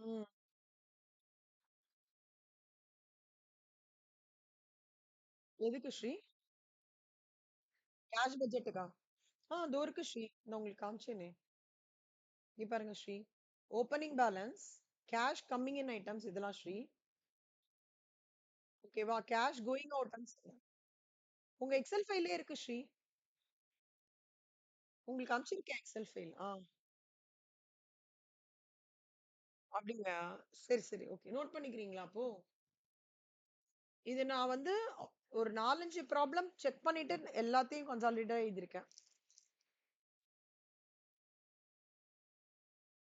ம். எதுக்கு ஸ்ரீ? கேஷ் பட்ஜெட்டுக்கா? இதோ இருக்கு ஸ்ரீ. நான் உங்களுக்கு காமிச்சேனே. இங்க பாருங்க Sri. Opening balance, cash coming in items இதெல்லாம் ஸ்ரீ. ஓகேவா? கேஷ் கோயிங் அவுட்ன்னு உங்க எக்ஸெல் ஃபைல்லயே இருக்கு ஸ்ரீ. உங்களுக்கு அனுப்பிச்சிருக்கேன் எக்ஸெல் ஃபைல். அப்படிங்களா? சரி, சரி. ஓகே. நோட் பண்ணிக்கிறீங்களா அப்போ? இது நான் வந்து ஒரு 4, 5 ப்ராப்ளம் செக் பண்ணிட்டு எல்லாத்தையும் கன்சாலிடேட்டா எழுதியிருக்கேன்.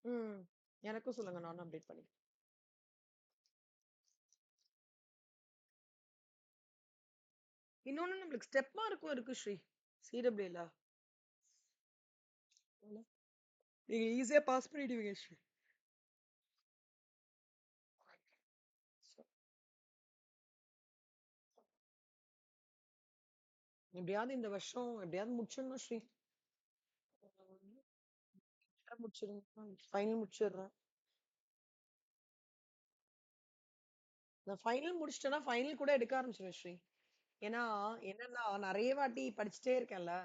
ம். எனக்கும் சொல்லுங்க. நானும் அப்டேட் பண்ணிக்கிறேன். இன்னொன்னு நம்மளுக்கு ஸ்டெப் மார்க்கும் இருக்கு ஸ்ரீ. சிடபிள்யூல. நீங்க ஈஸியா பாஸ் பண்ணிடுவீங்க ஸ்ரீ. எப்படியாவது இந்த வருஷம் எப்படியாவது முடிச்சிடணும் ஸ்ரீ. முடிச்சிருங்க. ஃபைனல் முடிச்சிடுறேன். நான் ஃபைனல் முடிச்சிட்டேன்னா ஃபைனல் கூட எடுக்க ஆரம்பிச்சிருவேன் ஸ்ரீ. ஏன்னா என்னன்னா நிறைய வாட்டி படிச்சுட்டே இருக்கேன்ல.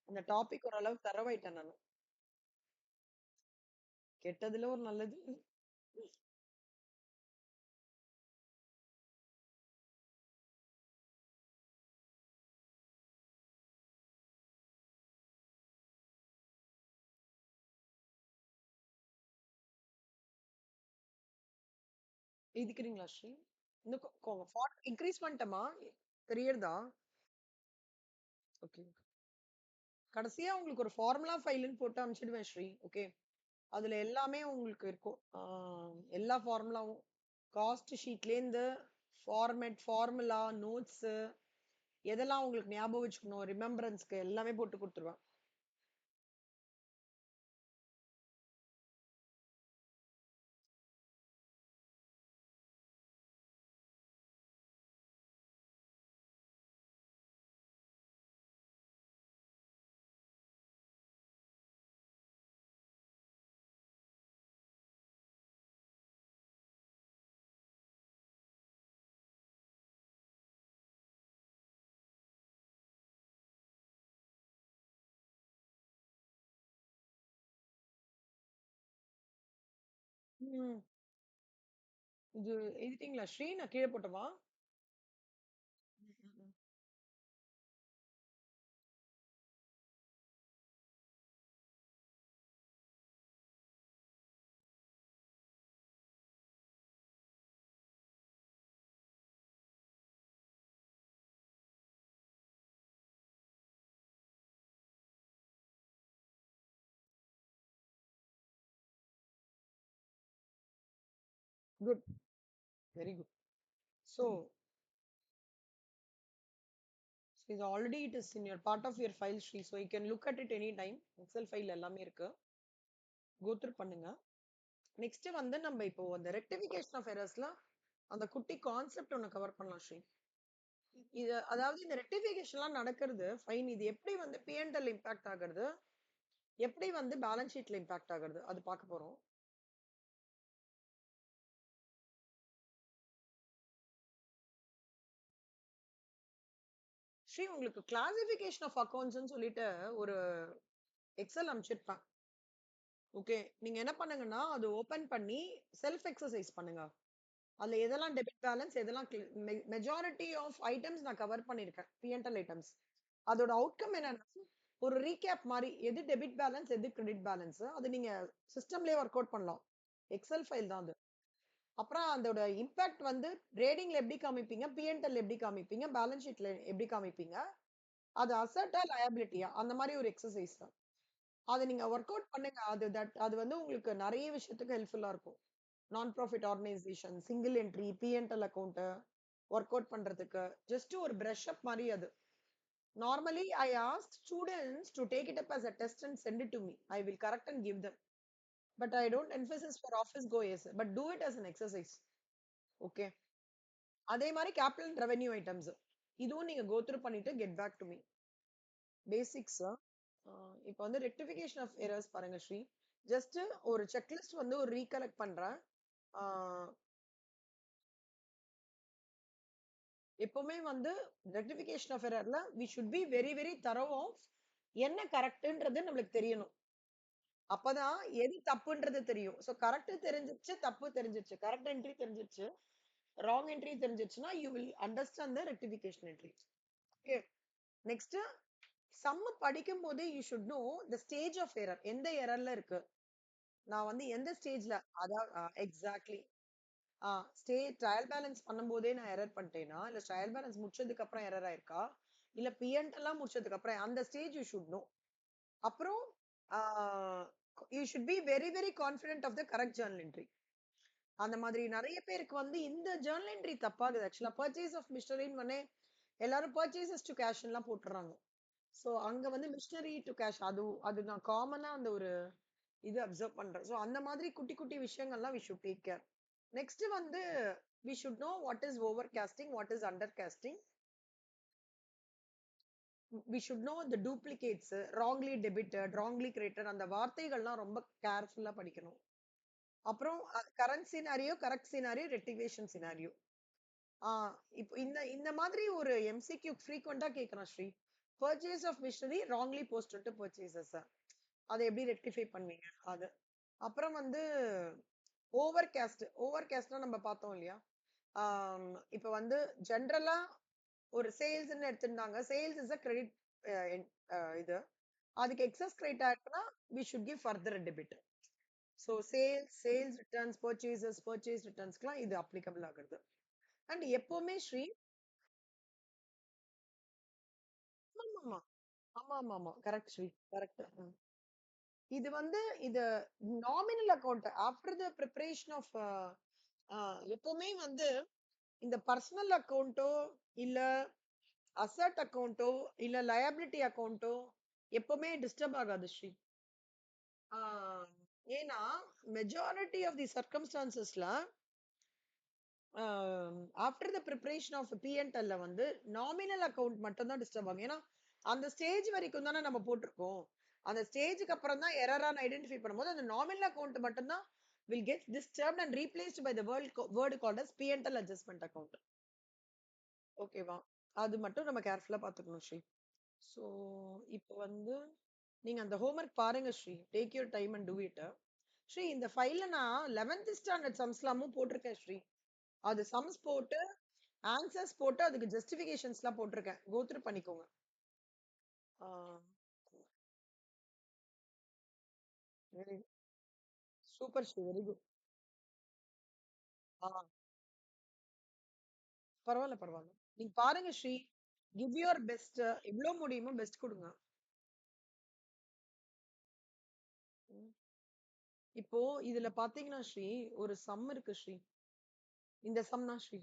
அந்த டாபிக் ஓரளவுக்கு தரவாயிட்டேன் நானு. கெட்டதுல ஒரு நல்லது. எழுதிக்கிறீங்களா ஸ்ரீ? இன்னும் இன்க்ரீஸ் பண்ணிட்டோமா? தெரியறதா? ஓகே. கடைசியா உங்களுக்கு ஒரு ஃபார்முலா ஃபைல்ன்னு போட்டு அனுப்பிச்சிடுவேன் ஸ்ரீ. ஓகே. அதுல எல்லாமே உங்களுக்கு இருக்கும். எல்லா ஃபார்முலாவும் காஸ்ட் ஷீட்லேருந்து ஃபார்மேட், ஃபார்முலா, நோட்ஸ் எதெல்லாம் உங்களுக்கு ஞாபகம் வச்சுக்கணும், ரிமெம்பரன்ஸ்க்கு எல்லாமே போட்டு குடுத்துருவேன். ம். இது எழுதிட்டீங்களா ஸ்ரீ? நான் கீழே போட்டவா? குட். Very good. ஸோ இது already it is in your part of your file Sri. So you can look at it any time. Excel file எல்லாமே இருக்கு. கோ த்ரூ பண்ணுங்க. நெக்ஸ்ட் வந்து நம்ம இப்போ அந்த ரெக்டிஃபிகேஷன் ஆஃப் எரர்ஸ்ல அந்த குட்டி கான்செப்ட் ஒன்னு கவர் பண்ணலாம் ஸ்ரீ. இது அதாவது இந்த ரெக்டிஃபிகேஷன்லாம் நடக்கிறது ஃபைன். இது எப்படி வந்து P&L இம்பாக்ட் ஆகுறது, எப்படி வந்து பேலன்ஸ் ஷீட்ல இம்பாக்ட் ஆகுறது அது பார்க்க போறோம். ஸ்ரீ உங்களுக்கு கிளாசிபிகேஷன் ஆஃப் அக்கவுண்ட்ஸ்னு சொல்லிட்டு ஒரு எக்ஸல் அனுப்பிச்சிருப்பேன். ஓகே. நீங்க என்ன பண்ணுங்கன்னா அது ஓபன் பண்ணி செல்ஃப் எக்ஸசைஸ் பண்ணுங்க. அதுல எதெல்லாம் டெபிட் பேலன்ஸ் எதெல்லாம் மெஜாரிட்டி ஆஃப் ஐட்டம்ஸ் நான் கவர் பண்ணிருக்கேன். P&L items. அதோட அவுட்கம் என்னன்னா ஒரு ரீகேப் மாதிரி எது டெபிட் பேலன்ஸ் எது கிரெடிட் பேலன்ஸ் அது நீங்க சிஸ்டம்லயே ஒர்க் அவுட் பண்ணலாம். எக்ஸல் ஃபைல் தான் அது. அப்புறம் அதோட இம்பாக்ட் வந்து ரேடிங்ல எப்படி காமிப்பீங்க, P&L எப்படி காமிப்பீங்க, பேலன்ஸ் ஷீட்ல எப்படி காமிப்பீங்க, அது அசெட்டா லயபிலிட்டியா அந்த மாதிரி ஒரு எக்ஸசைஸ் தான். அதை நீங்க ஒர்க் அவுட் பண்ணுங்க. அது வந்து உங்களுக்கு நிறைய விஷயத்துக்கு ஹெல்ப்ஃபுல்லா இருக்கும். நான் profit organisation, single entry, P&L account work out பண்றதுக்கு ஜஸ்ட் ஒரு பிரஷ் அப் மாதிரி அது. Normally, I ask students to take it up as a test and send it to me. I will correct and give them. But I don't emphasize for office goers, but do it as an exercise. Okay. அதே மாதிரி capital revenue items இதுவும் நீங்க go through பண்ணிட்டு get back to me. Basics இப்போ வந்து rectification of errors பாருங்க Sri. Just ஒரு checklist வந்து ஒரு ரீகலெக்ட் பண்றேன். ஆஹ் எப்பவுமே வந்து ரெக்டிஃபிகேஷன் ஆஃப் எரர்ல we should be very very thorough of என்ன கரெக்ட்ன்றது நம்மளுக்கு தெரியணும். அப்பதான் எது தப்புன்றது தெரியும். சோ கரெக்ட் தெரிஞ்சிருச்சு, தப்பு தெரிஞ்சிருச்சு, கரெக்ட் என்ட்ரி தெரிஞ்சிருச்சு, ராங் என்ட்ரி தெரிஞ்சிருச்சுன்னா you will understand the rectification entry. Okay. Next, sum படிக்கும் போது you should know the stage of error. எந்த எரர்ல இருக்கு, நான் வந்து எந்த ஸ்டேஜ்ல, அதான் எக்ஸாக்ட்லி. ட்ரையல் பேலன்ஸ் பண்ணும்போதே நான் எரர் பண்ணிட்டேனா, இல்ல ட்ரையல் பேலன்ஸ் முடிச்சதுக்கு அப்புறம் எரர் ஆயிருக்கா, இல்ல பிஎன்ட் எல்லாம் முடிச்சதுக்கு அப்புறம், அந்த ஸ்டேஜ் யூ ஷுட் நோ. அப்புறம் you should be very very confident of the correct journal entry. அந்த மாதிரி நிறைய பேருக்கு வந்து இந்த ஜர்னல் என்ட்ரி தப்பாகுது. ஆக்சுவலா பர்ச்சேஸ் ஆஃப் மிஷனரின்னு உடனே எல்லாரும் பர்ச்சேசஸ் டு கேஷ் எல்லாம் போட்டுறாங்க. சோ அங்க வந்து மிஷனரி டு கேஷ், அது அது நான் காமனா அந்த ஒரு இது அப்சர்வ் பண்றேன். சோ அந்த மாதிரி குட்டி குட்டி விஷயங்கள்லாம் we should take care. Next வந்து we should know what is overcasting, what is undercasting. We should know the duplicates, wrongly debited, wrongly created, அந்த வார்த்தைகள்லாம் ரொம்ப கேர்ஃபுல்லா படிக்கணும். அப்புறம் current scenario, correct scenario, rectification scenario. இப்போ இந்த இந்த மாதிரி ஒரு எம்சிக்யூ ஃப்ரீக்வெண்டா கேட்கறான் Sri. Purchase of machinery wrongly posted to purchases, அதை எப்படி ரெக்டிஃபை பண்ணுவீங்க அது. அப்புறம் வந்து ஓவர் கேஸ்ட்னா நம்ம பார்த்தோம் இல்லையா. இப்ப வந்து ஜென்ரலா ஒரு சேல்ஸ்ன்னு எடுத்திருந்தாங்க. சேல்ஸ் இஸ் அ கிரெடிட் இது. அதுக்கு எக்ஸஸ் கிரெடிட் ஆயிருக்குன்னா we should give further debit. So sales returns, purchase ரிட்டர்ன்ஸ்க்குலாம் இது அப்ளிகபிள் ஆகுது. அண்ட் எப்பவுமே ஸ்ரீ, ஆமா ஆமா ஆமா ஆமா, கரெக்ட் ஸ்ரீ, கரெக்ட். இது வந்து இது nominal account after the preparation of, எப்பவுமே வந்து இந்த பர்சனல் அக்கௌண்ட்டோ இல்ல அசட் அக்கௌண்ட்டோ இல்ல லயபிலிட்டி அக்கௌண்ட்டோ எப்பவுமே டிஸ்டர்ப் ஆகாது ஸ்ரீ. ஏன்னா மெஜாரிட்டி ஆஃப் தி சர்க்கம்ஸ்டான்சஸ்ல ஆஃப்டர் த ப்ரிப்பரேஷன் ஆஃப் பிஎன்எல்ல வந்து நாமினல் அக்கௌண்ட் மட்டும் தான் டிஸ்டர்ப் ஆகும். ஏன்னா அந்த ஸ்டேஜ் வரைக்கும் தானே நம்ம போட்டிருக்கோம். அந்த ஸ்டேஜுக்கு அப்புறம் தான் எரரான ஐடென்டிஃபை பண்ணும்போது அந்த நாமினல் அக்கௌண்ட் மட்டும் தான் will get disturbed and replaced by the word called as P&L adjustment account. ஓகேவா? அது மட்டும் நம்ம கேர்ஃபுல்லா பாத்துக்கணும் ஸ்ரீ. சோ இப்போ வந்து நீங்க அந்த ஹோம்ஒர்க் பாருங்க Sri. Take your time and do it. Sri, இந்த ஃபைல்ல நான் 11th ஸ்டாண்டர்ட் சம்ஸ்லாமும் போட்டிருக்கேன் ஸ்ரீ. அது சம்ஸ் போட்டு ஆன்சர்ஸ் போட்டு அதுக்கு ஜஸ்டிபிகேஷன்ஸ்லாம் போட்டிருக்கேன். கோ த்ரூ பண்ணிக்கோங்க. Very super Sri, very good. பரவாயில்ல பரவாயில்ல, நீங்க பாருங்க ஸ்ரீ. Give your best. எவ்வளவு முடியுமோ பெஸ்ட் கொடுங்க. ம். இப்போ இதுல பாத்தீங்கன்னா ஸ்ரீ, ஒரு சம் இருக்கு ஸ்ரீ. இந்த சம் தான் Sri.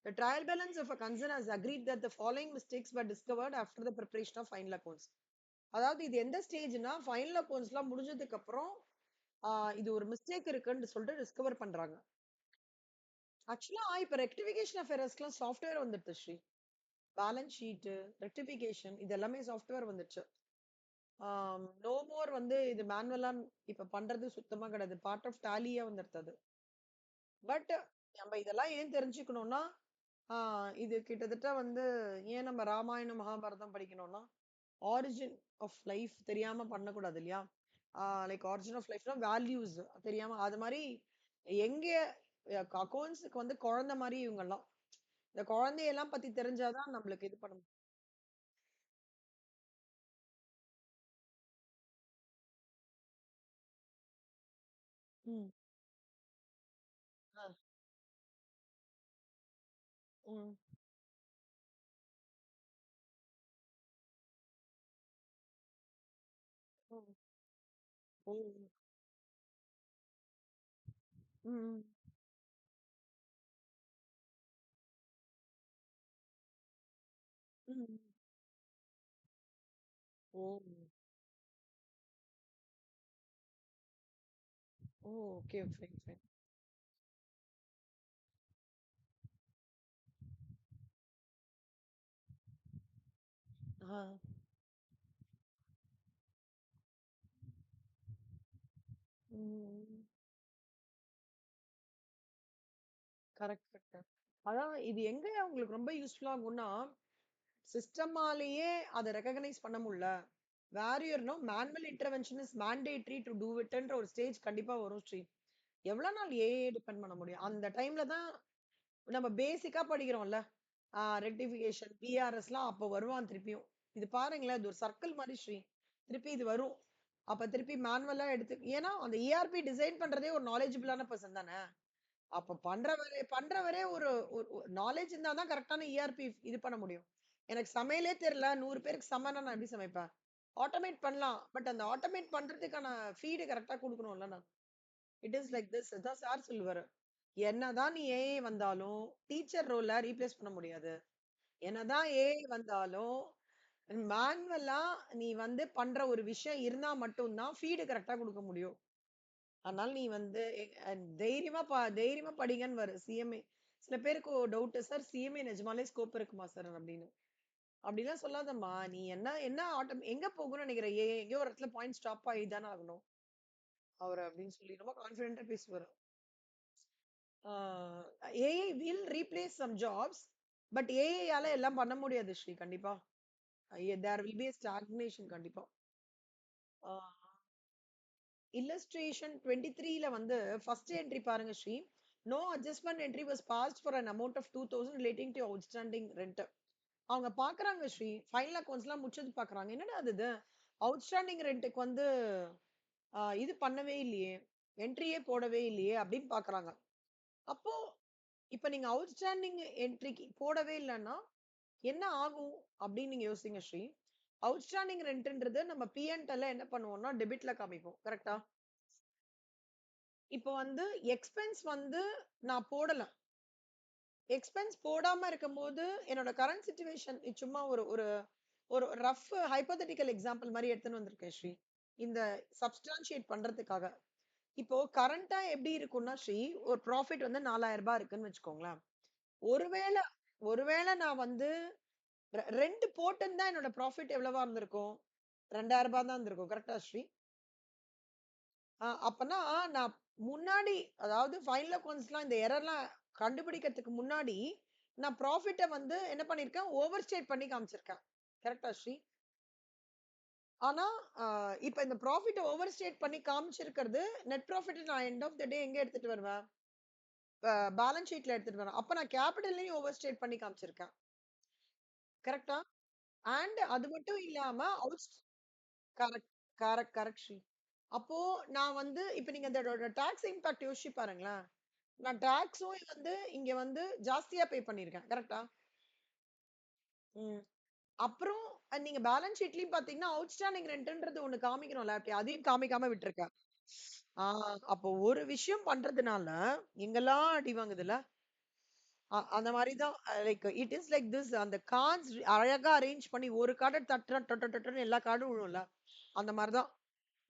The trial balance of a concern has agreed that the following mistakes were discovered after the preparation of final accounts. அதாவது இது எந்த ஸ்டேஜ்னா ஃபைனல் அக்கௌண்ட்ஸ்லாம் முடிஞ்சதுக்கு அப்புறம் இது ஒரு மிஸ்டேக் இருக்குன்னு சொல்லிட்டு டிஸ்கவர் பண்றாங்க. ஆக்சுவலா இப்ப ரெக்டிஃபிகேஷன் ஆஃப் எரர்ஸ்க்குலாம் சாஃப்ட்வேர் வந்துடுது ஸ்ரீ. பேலன்ஸ் ஷீட், ரெக்டிஃபிகேஷன் இது எல்லாமே சாஃப்ட்வேர் வந்துச்சு. நோ மோர் வந்து இது மேனுவலா இப்ப பண்றது சுத்தமா கிடையாது. பார்ட் ஆஃப் டேலியா வந்துடுது. பட் நம்ம இதெல்லாம் ஏன் தெரிஞ்சுக்கணும்னா, இது கிட்டத்தட்ட வந்து ஏன் நம்ம ராமாயணம் மகாபாரதம் படிக்கணும்னா, ஆரிஜின் ஆஃப் லைஃப் தெரியாம பண்ணக்கூடாது இல்லையா. லைக் ஆரிஜின் ஆஃப் லைஃப்னா வேல்யூஸ் தெரியாம, அது மாதிரி எங்க அக்கௌண்ட்ஸுக்கு வந்து குழந்தை மாதிரி இவங்கெல்லாம். இந்த குழந்தையெல்லாம் பத்தி தெரிஞ்சாதான் நம்மளுக்கு இது பண்ண முடியும். ம். ஆ, ம், ம், ம், ம், ம். ஓ, ஓ, ஓகே, ஃபைன் ஃபைன். ஆ, ம், கரெக்ட், கரெக்ட். அதான் இது எங்க உங்களுக்கு ரொம்ப யூஸ்ஃபுல்லா ஆகும்னா, சிஸ்டமாலேயே அத ரெகக்னைஸ் பண்ண முடியல. Where manual intervention is mandatory to do இட்ன்ற ஒரு ஸ்டேஜ் கண்டிப்பா வரும் ஸ்ரீ. எவ்வளவு நாள் ஏஐ டிபெண்ட் பண்ண முடியும்? அந்த டைம்ல தான் நம்ம பேசிக்கா படிக்கிறோம்ல. ரெக்டிஃபிகேஷன், பிஆர்எஸ்லாம் அப்ப வருவான் திருப்பியும். இது பாருங்களேன், இது ஒரு சர்க்கிள் மாரி ஸ்ரீ. திருப்பி இது வரும். அப்ப திருப்பி மேனுவலா எடுத்து ஏன்னா அந்த இஆர்பி டிசைன் பண்றதே ஒரு நாலேஜபிளான பெர்சன் தானே. அப்ப பண்றவரே ஒரு நாலேஜ் இருந்தா தான் கரெக்டான இஆர்பி இது பண்ண முடியும். எனக்கு சமையலே தெரியல. 100 பேருக்கு சமைனா நான் எப்படி சமைப்பேன்? ஆட்டோமேட் பண்ணலாம். பட் அந்த ஆட்டோமேட் பண்றதுக்கான ஃபீட் கரெக்ட்டா குடுக்கணும்ல நான். It is like this. இதான் சார் சொல்லுவாரு. என்னதான் நீ ஏஐ வந்தாலும், டீச்சர் ரோல ரீப்ளேஸ் பண்ண முடியாது. என்னதான் ஏஐ வந்தாலும், மேனுவலா நீ பண்ற ஒரு விஷயம் இருந்தா மட்டும் தான் ஃபீட் கரெக்ட்டா குடுக்க முடியும். அதனால நீ தைரியமா படிங்கன்னு வரும் சிஎம்ஏ. சில பேருக்கு டவுட் சார் சிஎம்ஏ நிஜமாலே ஸ்கோப் இருக்குமா சார் அப்படின்னு. அப்படிலாம் சொல்லாதம்மா. நீ என்ன என்ன எங்க போகணும்னு நினைக்கிற ஏஐ எங்கேயோ ஒரு இடத்துல பாயிண்ட் ஸ்டாப் ஆகி தானே ஆகணும். அவர் அப்படின்னு சொல்லி ரொம்ப கான்பிடென்ட்டா பேசுவாரு. AI will replace some jobs. But AI ஆல எல்லாம் பண்ண முடியாது ஸ்ரீ கண்டிப்பா. தேர் வில் பி ஸ்டாக்னேஷன் கண்டிப்பா. இல்லஸ்ட்ரேஷன் 23ல ஃபர்ஸ்ட் என்ட்ரி பாருங்க Sri. No adjustment entry was passed for an amount of 2000 relating to outstanding rent. அவங்க பாக்குறாங்க ஸ்ரீ. ஃபைனல் அக்கவுண்ட்ஸ்லாம் முடிச்சது பாக்குறாங்க. என்னடா அது அவுட்ஸ்டாண்டிங் ரெண்ட்டுக்கு இது பண்ணவே இல்லையே, என்ட்ரியே போடவே இல்லையே அப்படின்னு பாக்குறாங்க. அப்போ இப்ப நீங்க அவுட்ஸ்டாண்டிங் என்ட்ரிக்கு போடவே இல்லைன்னா என்ன ஆகும் அப்படின்னு நீங்க யோசிங்க ஸ்ரீ. அவுட்ஸ்டாண்டிங் ரெண்ட்ன்றது நம்ம பிஎன்எல்ல என்ன பண்ணுவோம்னா டெபிட்ல காமிப்போம். கரெக்டா? இப்போ எக்ஸ்பென்ஸ் நான் போடல. எக்ஸ்பென்ஸ் போடாம இருக்கும்போது என்னோட கரண்ட் சிச்சுவேஷன் சும்மா ஒரு ஒரு ஒரு ரஃப் ஹைப்போதெட்டிக்கல் எக்ஸாம்பிள் மாதிரி எடுத்துன்னு வந்திருக்கேன் ஸ்ரீ. இந்த சப்ஸ்டான்ஷியேட் பண்றதுக்காக. இப்போ கரண்டா எப்படி இருக்கும்னா ஸ்ரீ, ஒரு ப்ராஃபிட் 4000 ரூபாய் இருக்குன்னு வச்சுக்கோங்களேன். ஒருவேளை ஒருவேளை நான் ரெண்ட் போட்டுன்னு தான் என்னோட ப்ராஃபிட் எவ்வளவா இருந்திருக்கும்? 2000 ரூபாய் தான் இருந்திருக்கும். கரெக்டா ஸ்ரீ? அப்பன்னா நான் முன்னாடி அதாவது ஃபைனல் அக்கவுண்ட்ஸ்லாம் இந்த எரர்லாம் கண்டுபிடிக்கிறதுக்கு முன்னாடி, நான் ப்ராஃபிட்ட என்ன பண்ணியிருக்கேன்? ஓவர் ஸ்டேட் பண்ணி காமிச்சிருக்கேன். கரெக்ட்டா ஸ்ரீ? ஆனா, அ இப்ப இந்த ப்ராஃபிட்ட ஓவர் ஸ்டேட் பண்ணி காமிச்சிருக்கிறது, நெட் ப்ராஃபிட்ட நான் எண்ட் ஆஃப் த டே எங்க எடுத்துட்டு வருவேன்? பேலன்ஸ் ஷீட்ல எடுத்துட்டு வரேன். அப்ப நான் கேப்பிட்டல்லயும் ஓவர் ஸ்டேட் பண்ணி காமிச்சிருக்கேன். கரெக்ட்டா? அண்ட் அது மட்டும் இல்லாம கரெக்ட், கரெக்ட், கரெக்ட் ஸ்ரீ. அப்போ நான் இப்ப நீங்க அதோட டாக்ஸ் இம்பாக்ட் யோசிச்சு பாருங்களேன். நான் டாக்ஸும் இங்க ஜாஸ்தியா பே பண்ணியிருக்கேன். கரெக்ட்டா? ம். அப்புறம் நீங்க பேலன்ஸ் ஷீட்லயும் பார்த்தீங்கன்னா, அவுட்ஸ்டாண்டிங் ரென்ட்ன்றது ஒண்ணு காமிக்கணும்ல. அப்படி அதையும் காமிக்காம விட்டுருக்கேன். ஆ அப்போ ஒரு விஷயம் பண்றதுனால எங்கெல்லாம் அடி வாங்குதுல்ல? அந்த மாரி தான் like it is like this. அந்த கார்ட்ஸ் அழகா அரேஞ்ச் பண்ணி ஒரு கார்ட தட்டுனா டொட்டன்னு எல்லா கார்டும் விழும்ல. அந்த மாரி தான்.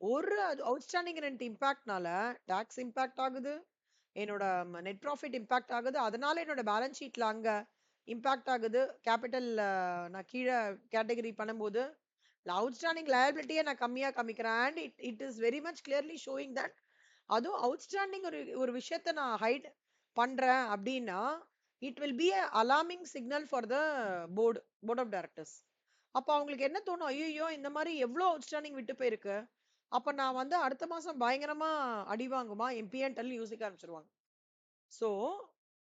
ஒரு அவுட்ஸ்டாண்டிங் ரென்ட் இம்பாக்ட்னால டாக்ஸ் இம்பாக்ட் ஆகுது. என்னோட நெட் ப்ராஃபிட் இம்பாக்ட் ஆகுது. அதனால என்னோட பேலன்ஸ் ஷீட்ல அங்க இம்பாக்ட் ஆகுது. கேப்பிட்டல் நான் கீழ கேட்டகரி பண்ணும்போது, அவுட்ஸ்டாண்டிங் லயபிலிட்டிய நான் கம்மியா காமிக்கிறேன். And it it is very much clearly showing that அதுவும் அவுட்ஸ்டாண்டிங் ஒரு ஒரு விஷயத்த நான் ஹைட் பண்றேன் அப்படின்னா, it will be alarming signal for the board of directors. அப்ப அவங்களுக்கு என்ன தோணும்? ஐய்யய்யோ! இந்த மாரி எவ்ளோ அவுட்ஸ்டாண்டிங் விட்டு போயிருக்கு. அப்ப நான் அடுத்த மாசம் பயங்கரமா அடி வாங்குமா? என் பிஎன்எல்ன்னு யோசிக்க ஆரம்பிச்சுருவாங்க. சோ,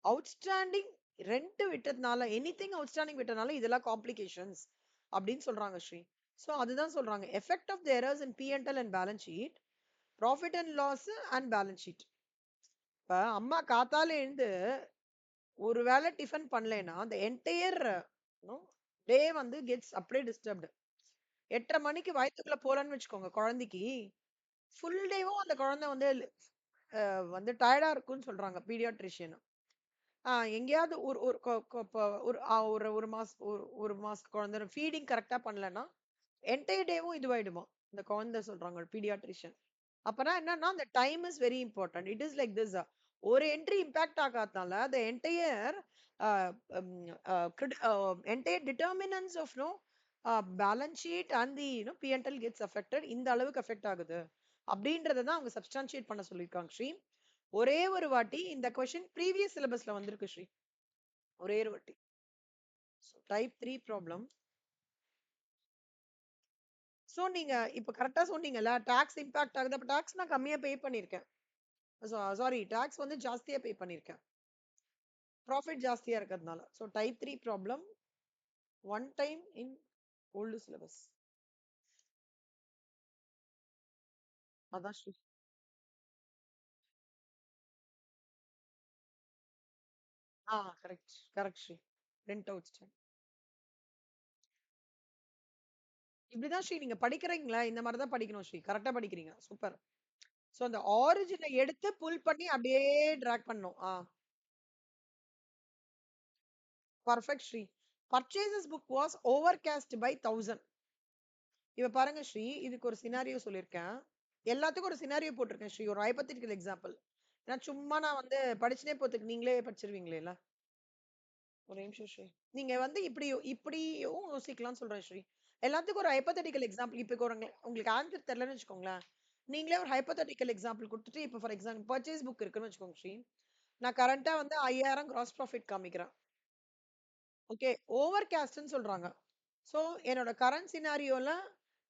அவுட்ஸ்டாண்டிங் ரெண்ட் விட்டதுனால எனிதிங் அவுட்ஸ்டாண்டிங் விட்டனால இதெல்லாம் காம்ப்ளிகேஷன்ஸ் அப்படின்னு சொல்றாங்க ஸ்ரீ. சோ, அதுதான் சொல்றாங்க. Effect of the errors in PNL and balance sheet, profit and loss and balance sheet. இப்ப அம்மா காத்தால எழுந்து ஒரு வேளை டிஃபன் பண்ணலைன்னா, அந்த என்டையர் டே கெட்ஸ் அப்படியே டிஸ்டர்ப்டு. 8:30 மணிக்கு வயித்துக்குள்ள போலன்னு வச்சுக்கோங்க குழந்தைக்கு, ஃபுல் டேவும் அந்த குழந்தை டயர்டா இருக்குன்னு சொல்றாங்க பீடியாட்ரிஷியன். எங்கேயாவது ஒரு ஒரு கொ கொ ப ஒரு ஒரு 1 மாசம் ஒரு மாச குழந்தை ஃபீடிங் கரெக்ட்டா பண்ணலன்னா, என்டையர் டேவும் இதுவாயிடுமா? இந்த குழந்தை சொல்றாங்க பீடியாட்ரிஷியன். அப்பனா என்னன்னா, அந்த time is very important. It is like this. ஒரு என்ட்ரி இம்பாக்ட் ஆகாதனால, the entire uh um uh grid entire determinants of balance sheet and the P&L gets affected. இந்த அளவுக்கு அஃபெக்ட் ஆகுது. அப்படின்றத தான் அவங்க சப்ஸ்டான்ஷியேட் பண்ண சொல்லியிருக்காங்க ஸ்ரீ. ஒரே ஒரு வாட்டி இந்த கொஸ்டின் ப்ரீவியஸ் சிலபஸ்ல வந்திருக்கு ஸ்ரீ. ஒரே ஒரு வாட்டி. Type 3 problem. சோ நீங்க இப்ப கரெக்டா சொன்னீங்கல்ல, டாக்ஸ் இம்பாக்ட் ஆகுது. அப்ப டாக்ஸ் நான் கம்மியா பே பண்ணிருக்கேன். சாரி, டாக்ஸ் வந்து ஜாஸ்தியா பே பண்ணிருக்கேன். ப்ராஃபிட் ஜாஸ்தியா இருக்கிறதுனால. So type 3 problem one time in old syllabus. அதான் Sri. Correct correct Sri. Print out. இப்படிதான் ஸ்ரீ நீங்க படிக்கிறீங்களா? இந்த மாதிரி தான் படிக்கணும் ஸ்ரீ. கரெக்டா படிக்கிறீங்க. சூப்பர். சோ அந்த ஆரிஜினை எடுத்து புல் பண்ணி அப்படியே டிராக் பண்ணணும். Perfect Sri. Purchases book was overcast by 1000. இப்ப பாருங்க ஸ்ரீ, இதுக்கு ஒரு சினாரியோ சொல்லியிருக்கேன். எல்லாத்துக்கும் ஒரு சினாரியோ போட்டிருக்கேன் ஸ்ரீ. ஒரு ஹைபோதெட்டிக்கல் எக்ஸாம்பிள். ஏன்னா சும்மா நான் வந்து படிச்சுனே போறதுக்கு நீங்களே படிச்சிருவீங்களேல. ஒரு நிமிஷம் ஸ்ரீ. நீங்க வந்து இப்படியும் யோசிக்கலாம்னு சொல்றேன் ஸ்ரீ. எல்லாத்துக்கும் ஒரு ஹைபோதெட்டிக்கல் எக்ஸாம்பிள். இப்ப உங்களுக்கு ஆன்சர் தெரியலன்னு வச்சுக்கோங்களேன். நீங்களே ஒரு ஹைபோதெட்டிக்கல் எக்ஸாம்பிள் கொடுத்துட்டு, இப்ப ஃபார் எக்ஸாம்பிள் பர்ச்சேஸ் புக் இருக்குன்னு வச்சுக்கோங்க ஸ்ரீ. நான் கரண்டா வந்து 5000 கிராஸ் ப்ராஃபிட் காமிக்கிறேன். ஓகே. ஓவர் காஸ்ட்னு சொல்றாங்க. சோ என்னோட கரண்ட் சினாரியோல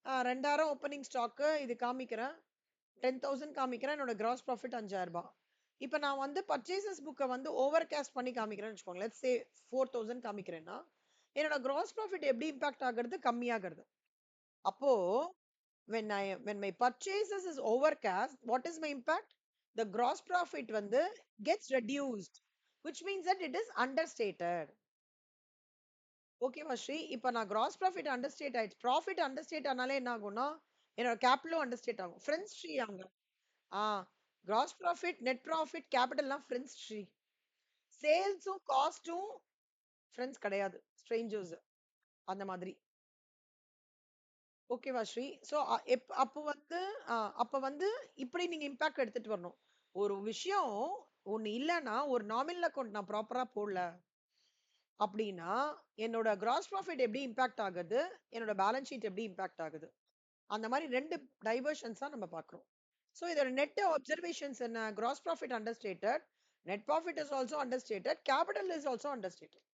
2000 ஓப்பனிங் ஸ்டாக் இது காமிக்கிறேன். 10,000 காமிக்கிறேன். என்னோட கிராஸ் ப்ராஃபிட் 5000 ரூபாய். இப்ப நான் வந்து பர்ச்சேசஸ் புக்கை வந்து ஓவர் காஸ்ட் பண்ணி காமிக்கிறேன்னு வச்சுக்கோங்க. லெட்ஸ் சே 4000 காமிக்கிறேன்னா, என்னோட கிராஸ் ப்ராஃபிட் எப்படி இம்பாக்ட் ஆகுறது? கம்மியாகிறது. அப்போ when my purchases is overcast, what is my impact? The gross profit வந்து gets reduced, which means that it is understated. ஓகேவா ஸ்ரீ? இப்ப நான் கிராஸ் ப்ராஃபிட் அண்டர்ஸ்டேட் ஆயிடுச்சு. ப்ராஃபிட் அண்டர்ஸ்டேட் ஆனாலே என்ன ஆகும்னா, என்னோட கேபிட்டலும் அண்டர்ஸ்டேட் ஆகும். ஃப்ரெண்ட்ஸ் ஸ்ரீ அவங்க. Uh gross profit, net profit, கேபிட்டல்லாம் ஃப்ரெண்ட்ஸ் ஸ்ரீ. சேல்ஸும் காஸ்டும் ஃப்ரெண்ட்ஸ் கிடையாது. ஸ்ட்ரேஞ்சர்ஸ். அந்த மாதிரி. ஓகேவா ஸ்ரீ? சோ அப்ப வந்து இப்படி நீங்க இம்பாக்ட் எடுத்துட்டு வரணும். ஒரு விஷயம் ஒண்ணு இல்லன்னா, ஒரு நாமினல் அக்கவுண்ட் நான் ப்ராப்பரா போடல அப்படின்னா, என்னோட கிராஸ் ப்ராஃபிட் எப்படி இம்பாக்ட் ஆகுது? என்னோட பேலன்ஸ் ஷீட் எப்படி இம்பாக்ட் ஆகுது? அந்த மாதிரி 2 டைவர்ஷன்ஸா நம்ம பார்க்கிறோம். சோ இதோட நெட் அப்சர்வேஷன்ஸ் என்ன? Gross profit understated, net profit is also understated, capital is also understated.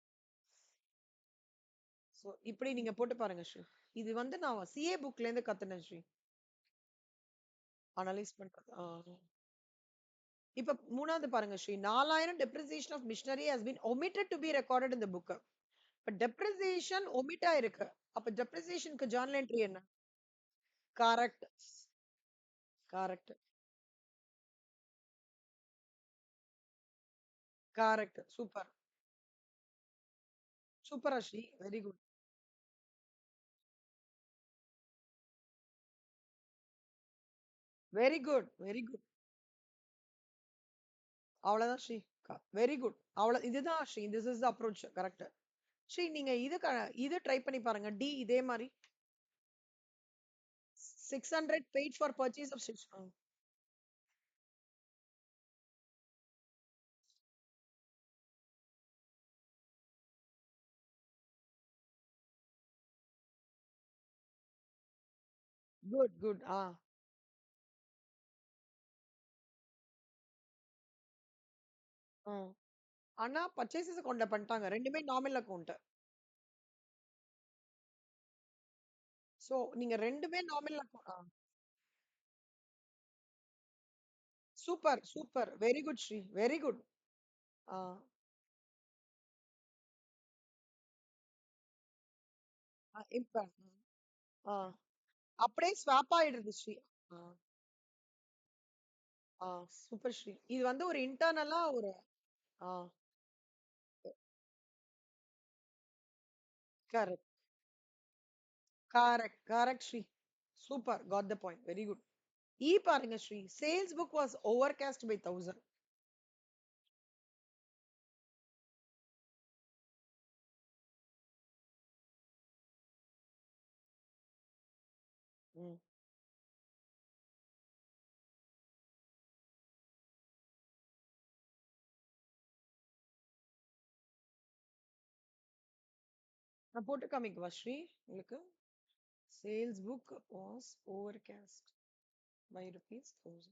So இப்படி நீங்க போட்டு பாருங்க ஸ்ரீ. இது வந்து நான் சிஏ புக்ல இருந்து கத்துனேன் ஸ்ரீ. அனலைஸ் பண்றது. இப்ப 3வது பாருங்க Sri. 4000 depreciation of machinery has been omitted to be recorded in the book. இப்ப depreciation omit ஆயிருக்கு. அப்ப depreciationக்கு journal entry என்ன? Correct. Correct. Correct. Super. Super Sri. Very good. Very good. Very good. அவ்வளவுதான் ஸ்ரீ. Very good. இதுதான் Sri. This is the approach. Correct. Sri நீங்க இது try பண்ணி பாருங்க. டி இதே மாதிரி 600 paid for purchase of ships. Good good. ஆ. ஆனா பர்ச்சேசஸ் கொண்ட பண்ணிட்டாங்க. ரெண்டுமே நாமினல் அக்கவுண்ட். சோ நீங்க ரெண்டுமே nominal account. Super super. Very good Sri. Very good. ஆ இம்பாக்ட். ஆ அப்படியே ஸ்வாப் ஆயிடுது ஸ்ரீ. ஆ சூப்பர் ஸ்ரீ. இது வந்து ஒரு இன்டர்னலா ஒரு ஆ correct correct correct Sri. Super. Got the point. Very good. பாருங்க Sri. Sales book was overcast by 1000. ம். நான் போட்டு காமிக்கவா ஸ்ரீ உங்களுக்கு? Sales book was overcast by rupees 1000.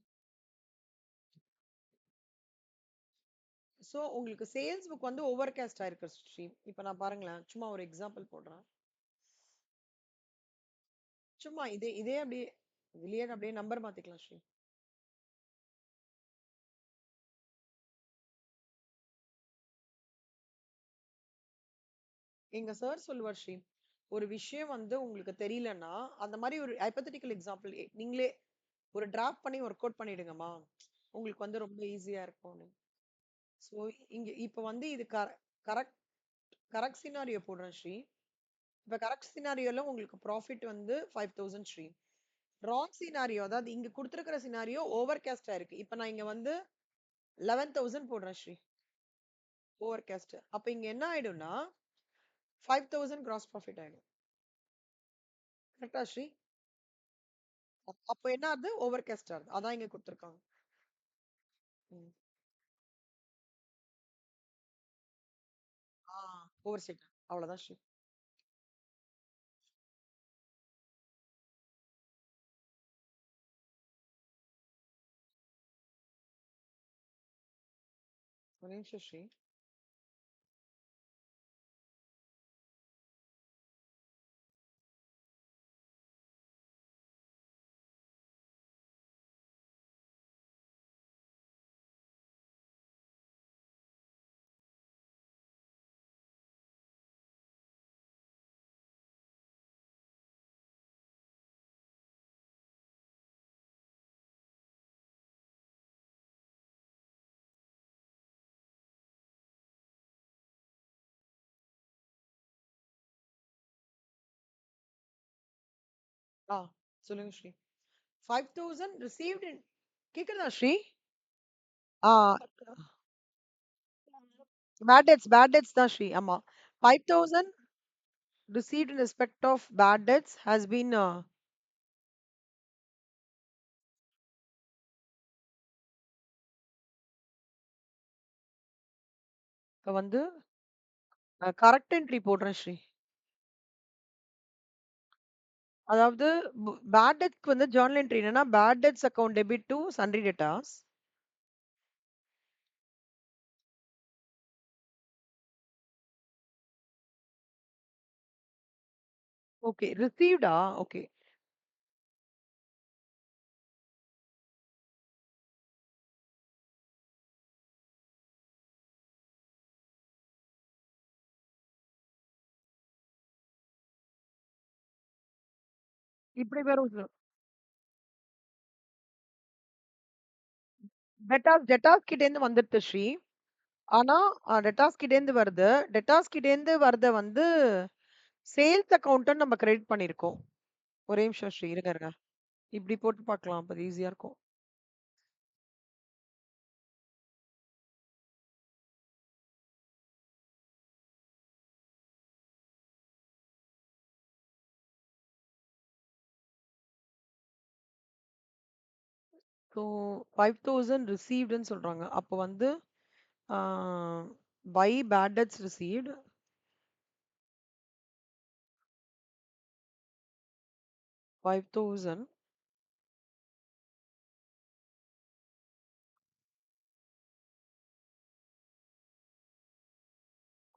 So உங்களுக்கு சேல்ஸ் புக் வந்து ஓவர் கேஸ்ட் ஆயிருக்கு ஸ்ரீ. இப்போ நான் பாருங்களேன், சும்மா ஒரு எக்ஸாம்பிள் போடுறேன். சும்மா இதே இதே அப்படியே இதுலயே அப்படியே நம்பர் மாத்திக்கலாம் ஸ்ரீ. எங்க சார் சொல்லுவார் ஸ்ரீ, ஒரு விஷயம் வந்து உங்களுக்கு தெரியலன்னா அந்த மாதிரி ஒரு ஹைப்போதெட்டிக்கல் எக்ஸாம்பிள் நீங்களே ஒரு டிராஃப்ட் பண்ணி ஒர்க் அவுட் பண்ணிடுங்கம்மா, உங்களுக்கு வந்து ரொம்ப ஈஸியா இருக்கும். ஸோ இங்க இப்போ வந்து இது கரெக்ட் கரெக்ட் சினாரியோ போடுறேன் ஸ்ரீ. இப்போ கரெக்ட் சினாரியோல உங்களுக்கு ப்ராஃபிட் வந்து 5000 ஸ்ரீ. ராங் சினாரியோ, அதாவது இங்க கொடுத்துருக்கிற சினாரியோ ஓவர் கேஸ்டா இருக்கு. இப்போ நான் இங்க வந்து 11000 போடுறேன் ஸ்ரீ. Over caste. அப்ப இங்க என்ன ஆயிடும்னா 5000 கிராஸ் ப்ராஃபிட் ஆயிடும். கரெக்டா ஸ்ரீ? அப்போ என்ன ஆகுது? ஓவர் கேஸ்ட் ஆகுது. அதான் இங்க கொடுத்துருக்காங்க. Over state. அவ்வளவுதான் ஸ்ரீ. ஒரு நிமிஷம் ஸ்ரீ. ஆ சொல்லுங்க ஸ்ரீ. 5000 ரிசீவ்ட் இன், கேக்குதா ஸ்ரீ? ஆ பேட் டெட்ஸ் தான் ஸ்ரீ. ஆமா, 5000 received in respect of bad debts has been இப்ப வந்து கரெக்ட் என்ட்ரி போடுறேன் ஸ்ரீ. அதாவது பேட் டெட்ஸ்க்கு வந்து ஜர்னல் என்ட்ரி என்னன்னா bad debts account debit to sundry debtors. Okay, ரிசீவ்டா? ஓகே. இப்படி வரும். டெட்டாஸ் கிட்ட இருந்து வந்துருது ஸ்ரீ. ஆனா டெட்டாஸ் கிட்ட இருந்து வருது. டெட்டாஸ் கிட்ட இருந்து வரத வந்து சேல்ஸ் அக்கவுண்ட் நம்ம கிரெடிட் பண்ணிருக்கோம். ஒரே நிமிஷம் ஸ்ரீ, இருங்க இருங்க. இப்படி போட்டு பார்க்கலாம், அப்ப ஈஸியா இருக்கும். ஸோ 5000 ரிசீவ்டுன்னு சொல்றாங்க. அப்போ வந்து by bad debts received 5000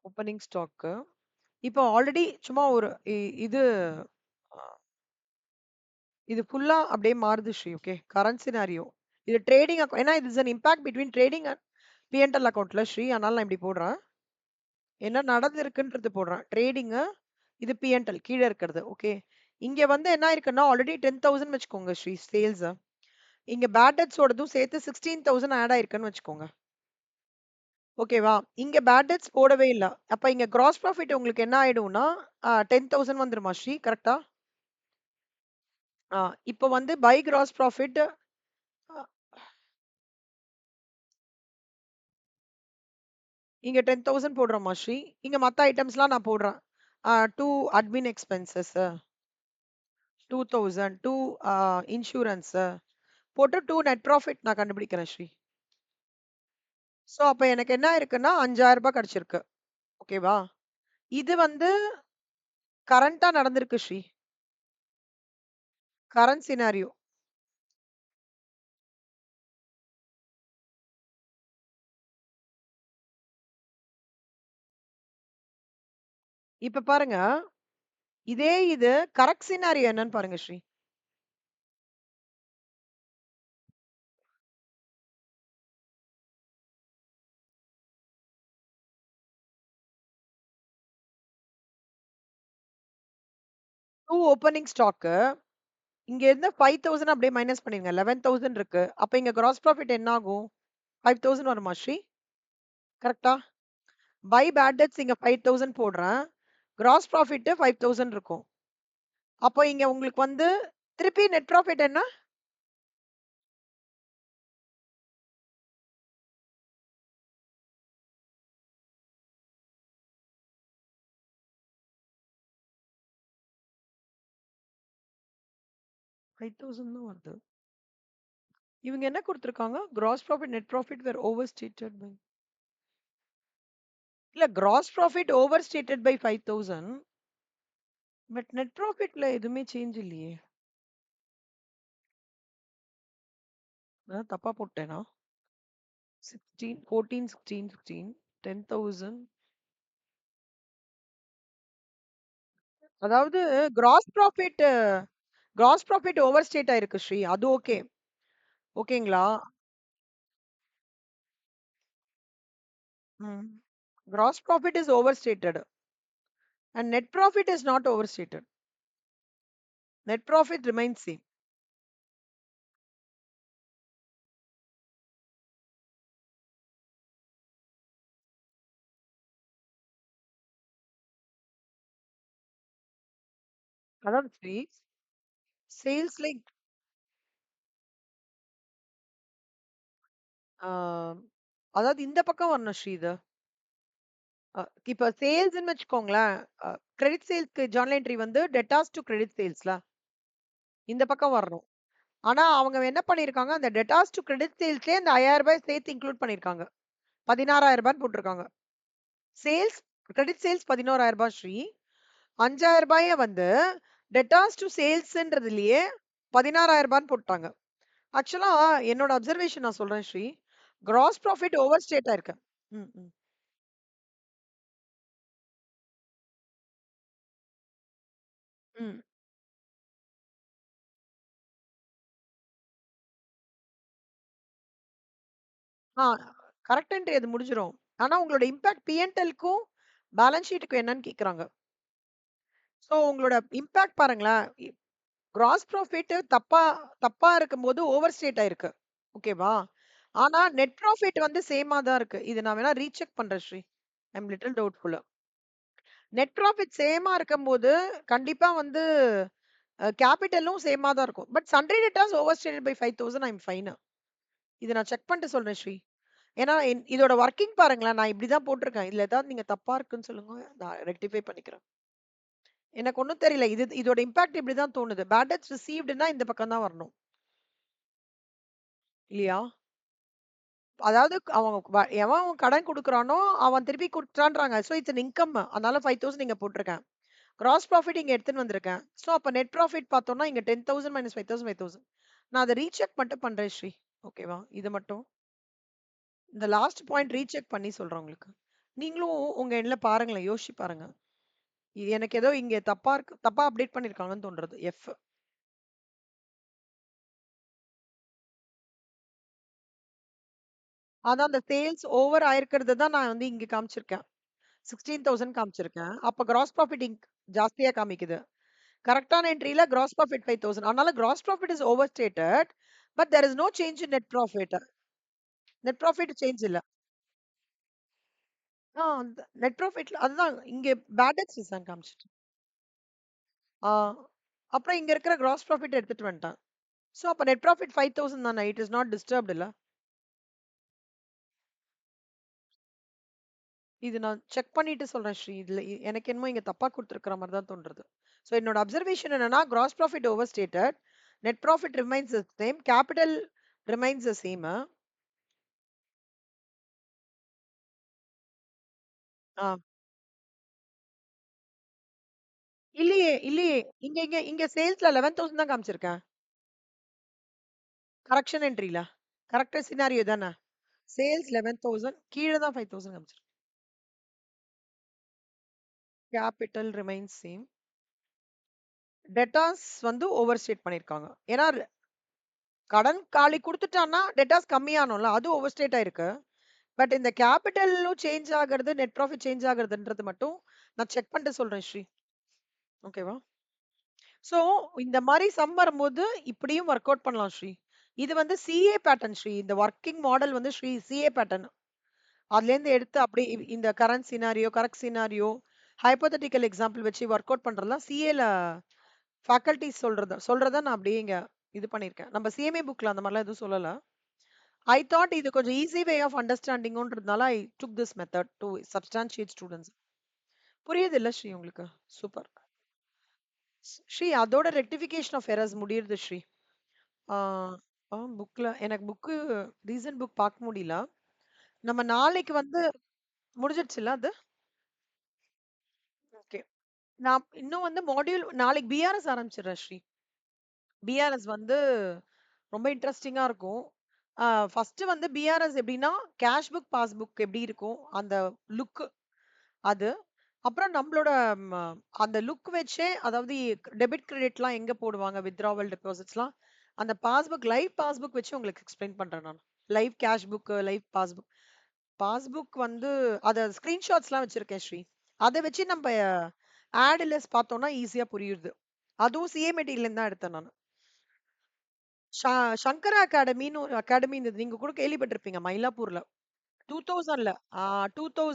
opening ஸ்டாக்கு. இப்போ ஆல்ரெடி சும்மா ஒரு இது இது ஃபுல்லா அப்படியே மாறுது ஸ்ரீ. Okay, current scenario. இது ட்ரேடிங் அக்கௌண்ட், ஏன்னா இது is an impact between trading and P&L அக்கௌண்ட்ல ஸ்ரீ. அதனால நான் இப்படி போடுறேன். என்ன நடந்திருக்குன்றது போடுறேன். ட்ரேடிங், இது பிஎன்எல் கீழே இருக்கிறது. ஓகே, இங்க வந்து என்ன இருக்குன்னா ஆல்ரெடி 10000 வச்சுக்கோங்க ஸ்ரீ சேல்ஸ். இங்க பேட் டெட்ஸோடதும் சேர்த்து 16000 ஆட் ஆயிருக்குன்னு வச்சுக்கோங்க. ஓகேவா? இங்க பேட் டெட்ஸ் போடவே இல்ல. அப்ப இங்க கிராஸ் ப்ராஃபிட் உங்களுக்கு என்ன ஆயிடும்னா 10000 வந்துருமா ஸ்ரீ? கரெக்ட்டா? இப்போ வந்து பை கிராஸ் ப்ராஃபிட் இங்க 10000 போடுறோமா ஸ்ரீ? இங்க மத்த ஐட்டம்ஸ்லாம் நான் போடுறேன். 2 அட்மின் எக்ஸ்பென்சஸ், 2000, 2 இன்சூரன்ஸ் போட்டு 2 நெட் ப்ராஃபிட் நான் கண்டுபிடிக்கிறேன் ஸ்ரீ. ஸோ அப்ப எனக்கு என்ன இருக்குன்னா ரூ. 5000 கிடைச்சிருக்கு. ஓகேவா? இது வந்து கரண்ட்டா நடந்திருக்கு ஸ்ரீ. Current scenario. இப்ப பாருங்க. இதே இது கரெக்ட் சினாரியோ என்னன்னு பாருங்க ஸ்ரீ. 2 opening stock. இங்க இருந்து 5000 அப்படியே மைனஸ் பண்ணிருங்க. 11,000 இருக்கு. அப்ப இங்க கிராஸ் ப்ராஃபிட் என்ன ஆகும்? 5000 வருமா ஸ்ரீ? கரெக்ட்டா? பை பேட் டெப்ட்ஸ் இங்க 5000 போடுறேன். கிராஸ் ப்ராஃபிட் 5000 இருக்கும். அப்போ இங்க உங்களுக்கு வந்து திருப்பி நெட் ப்ராஃபிட் என்ன? 5000 தான் வருது. இவங்க என்ன குடுத்துருக்காங்க? Gross profit, net profit were over stated by. இல்ல gross profit over stated by 5000. But net ப்ராஃபிட்ல எதுவுமே சேஞ்ச் இல்லையே. நான் தப்பா போட்டேனா? 16, 14, 16, 16, 10,000. அதாவது கிராஸ் ப்ராஃபிட் ஓவர் ஸ்டேட் ஆயிருக்கு ஸ்ரீ. அது ஓகே. ஓகேங்களா? ம். Gross profit is overstated and net profit is not overstated. Net profit remains same. அதாவது ஸ்ரீ, சேல்ஸ் லைக் ஆ அதாவது இந்த பக்கம் வரணும் ஸ்ரீ இது. அ இப்ப சேல்ஸ்ன்னு வச்சுக்கோங்களேன். கிரெடிட் சேல்ஸ்க்கு ஜர்னல் என்ட்ரி வந்து டெட்டாஸ் டூ கிரெடிட் சேல்ஸ்ல. இந்த பக்கம் வரணும். ஆனா அவங்க என்ன பண்ணியிருக்காங்க, அந்த டெட்டாஸ் டூ கிரெடிட் சேல்ஸ்லயே அந்த ரூ. 5000 சேர்த்து இன்க்ளூட் பண்ணியிருக்காங்க. ரூ. 16,000 போட்டுருக்காங்க. சேல்ஸ் கிரெடிட் சேல்ஸ் ரூ. 11,000 ஸ்ரீ. ரூ. 5,000 வந்து டெட்டாஸ் டூ சேல்ஸ்ன்றதுலயே ரூ. 16,000 போட்டாங்க. ஆக்சுவலா என்னோட அப்சர்வேஷன் நான் சொல்றேன் Sri. Gross profit over state ஆயிருக்கு. ம், ம், ம். ஆ கரெக்ட் என்ட்ரி அது முடிஞ்சிரும். ஆனா உங்களோட இம்பாக்ட் P&Lக்கும் பேலன்ஸ் ஷீட்டுக்கும் என்னன்னு கேக்குறாங்க. சோ உங்களோட இம்பாக்ட் பாருங்களேன். கிராஸ் ப்ராஃபிட் தப்பா தப்பா இருக்கும்போது ஓவர் ஸ்டேட் ஆயிருக்கு. ஓகேவா? ஆனா நெட் ப்ராஃபிட் வந்து சேமா தான் இருக்கு. இது நான் வேணா ரீசெக் பண்றேன் Sri. I am little doubtful. Net profit சேமா இருக்கும்போது, கண்டிப்பா வந்து கேப்பிட்டலும் சேமா தான் இருக்கும். But sundry debtors over stated by 5000 I am fine. இத நான் செக் பண்ணிட்டு சொல்றேன் ஸ்ரீ. ஏன்னா இதோட வொர்க்கிங் பாருங்களேன். நான் இப்படி தான் போட்டிருக்கேன். இதுல ஏதாவது நீங்க தப்பா இருக்குன்னு சொல்லுங்க. நான் ரெக்டிஃபை பண்ணிக்கிறேன். எனக்கு ஒண்ணும் தெரியல. இதோட இம்பாக்ட் இப்படி தான் தோணுது. பேட் டெப்ட்ஸ் ரிசீவ்டுன்னா இந்த பக்கம் தான் வரணும். இல்லையா? அதாவது எவன் கடன் குடுக்குறானோ, அவன் திருப்பி குடுத்துட்டான்றாங்க. So it's an income. அதனால 5000 இங்க போட்டிருக்கேன். கிராஸ் ப்ராஃபிட் இங்க எடுத்துன்னு வந்திருக்கேன். சோ அப்ப நெட் ப்ராஃபிட் பார்த்தோம்னா இங்க 10,000 மைனஸ் 5,000 5,000. நான் அத ரீசெக் மட்டும் பண்றேன் ஸ்ரீ. ஓகேவா? இது மட்டும். இந்த லாஸ்ட் பாயிண்ட் ரீசெக் பண்ணி சொல்றேன் உங்களுக்கு. நீங்களும் உங்க எண்ட்ல பாருங்களேன். யோசிச்சு பாருங்க. இது எனக்கு ஏதோ இங்க தப்பா அப்டேட் பண்ணிருக்காங்கன்னு தோன்றது. எஃப். அதான் அந்த சேல்ஸ் ஓவர் ஆயிருக்கிறது தான் நான் வந்து இங்க காமிச்சிருக்கேன். 16,000 காமிச்சிருக்கேன். அப்ப கிராஸ் ப்ராஃபிட் ஜாஸ்தியா காமிக்குது. கரெக்ட்டான என்ட்ரில கிராஸ் ப்ராஃபிட் 5000. அதனால gross profit is over stated. But there is no change in net profit. Net profit change இல்ல. நெட் ப்ராஃபிட்ல அதுதான் இங்க பேட் டெப்ட்ஸ் தான் காமிச்சுட்டு. ஆ அப்புறம் இங்க இருக்கிற கிராஸ் ப்ராஃபிட் எடுத்துட்டு வந்துட்டேன். சோ அப்ப நெட் ப்ராஃபிட் 5000 தானே. இட் இஸ் நாட் டிஸ்டர்ப்ட் இல்ல. இது நான் செக் பண்ணிட்டு சொல்றேன் ஸ்ரீ. இதுல எனக்கு என்னமோ இங்க தப்பா குடுத்துருக்கிற மாரி தான் தோன்றுது. சோ என்னோட அப்சர்வேஷன் என்னன்னா gross profit overstated. Net profit remains the same. Capital remains the same. ஆ. இல்லையே, இல்லையே. இங்க இங்க இங்க சேல்ஸ்ல 11,000 தான் காமிச்சிருக்கேன். கரெக்ஷன் என்ட்ரில. கரெக்ட் சினாரியோ தானே. சேல்ஸ் 11,000 கீழ தான் 5,000 காமிச்சிருக்கு. Capital remains same. டெட்டாஸ் வந்து ஓவர் ஸ்டேட் பண்ணியிருக்காங்க. ஏன்னா கடன் காலி குடுத்துட்டான்னா, டெட்டாஸ் கம்மியானும்ல. அது ஓவர் ஸ்டேட் ஆயிருக்கு. பட் இந்த கேபிட்டலும் சேஞ்ச் ஆகுறது, நெட் ப்ராஃபிட் சேஞ்ச் ஆகுறதுன்றது மட்டும் நான் செக் பண்ணிட்டு சொல்றேன் ஸ்ரீ. ஓகேவா? ஸோ இந்த மாரி சம் வரும்போது இப்படியும் ஒர்க் அவுட் பண்ணலாம் ஸ்ரீ. இது வந்து சிஏ பேட்டர்ன் ஸ்ரீ. இந்த வொர்க்கிங் மாடல் வந்து ஸ்ரீ சிஏ பேட்டர்ன். அதுலேருந்து எடுத்து அப்படியே இந்த current scenario, correct scenario, hypothetical example வச்சு ஒர்க் அவுட் பண்றதெல்லாம் சிஏல ஃபேக்கல்டிஸ் சொல்றத நான் அப்படியே இங்க இது பண்ணியிருக்கேன். நம்ம சிஎம்ஏ புக்ல அந்த மாதிரிலாம் எதுவும் சொல்லல. ஐ தாட் இது கொஞ்சம் ஈஸி வே ஆஃப் அண்டர்ஸ்டாண்டிங்ன்றதுனால I took this method to substantiate students. புரியுது இல்ல ஸ்ரீ உங்களுக்கு? சூப்பர். ஸ்ரீ அதோட ரெக்டிஃபிகேஷன் ஆஃப் எரர்ஸ் முடியுது ஸ்ரீ. ஆ புக்ல எனக்கு ரீசன்ட் புக் பார்க்க முடியல. நம்ம நாளைக்கு வந்து முடிஞ்சிடுச்சுல்ல அது? ஓகே. நான் இன்னும் வந்து மாடியூல் நாளைக்கு பிஆர்எஸ் ஆரம்பிச்சிடுறேன் ஸ்ரீ. பிஆர்எஸ் வந்து ரொம்ப இன்ட்ரெஸ்டிங்கா இருக்கும். ஃபர்ஸ்ட் வந்து பிஆர்எஸ் எப்படின்னா கேஷ் புக் பாஸ்புக் எப்படி இருக்கும் அந்த லுக் அது. அப்புறம் நம்மளோட ம அந்த லுக் வச்சே அதாவது டெபிட் கிரெடிட்லாம் எங்க போடுவாங்க வித்ட்ராவல் டெபாசிட்ஸ்லாம் அந்த பாஸ்புக் லைவ் பாஸ்புக் வச்சு உங்களுக்கு எக்ஸ்பிளைன் பண்றேன் நான். Live cash book, live passbook. Passbook வந்து அத ஸ்கிரீன்ஷாட்ஸ்லாம் வச்சிருக்கேன் ஸ்ரீ. அத வச்சு நம்ம ஆட்லஸ் பார்த்தோம்னா ஈஸியா புரியுது. அதுவும் சிஏ மெட்டீரியல்ல தான் எடுத்தேன் நானு. ஷ சங்கரா அகாடமின்னு ஒரு அகாடமி இருந்தது. நீங்க கூட கேள்விப்பட்டிருப்பீங்க மயிலாப்பூர்ல. 2000ல. 2000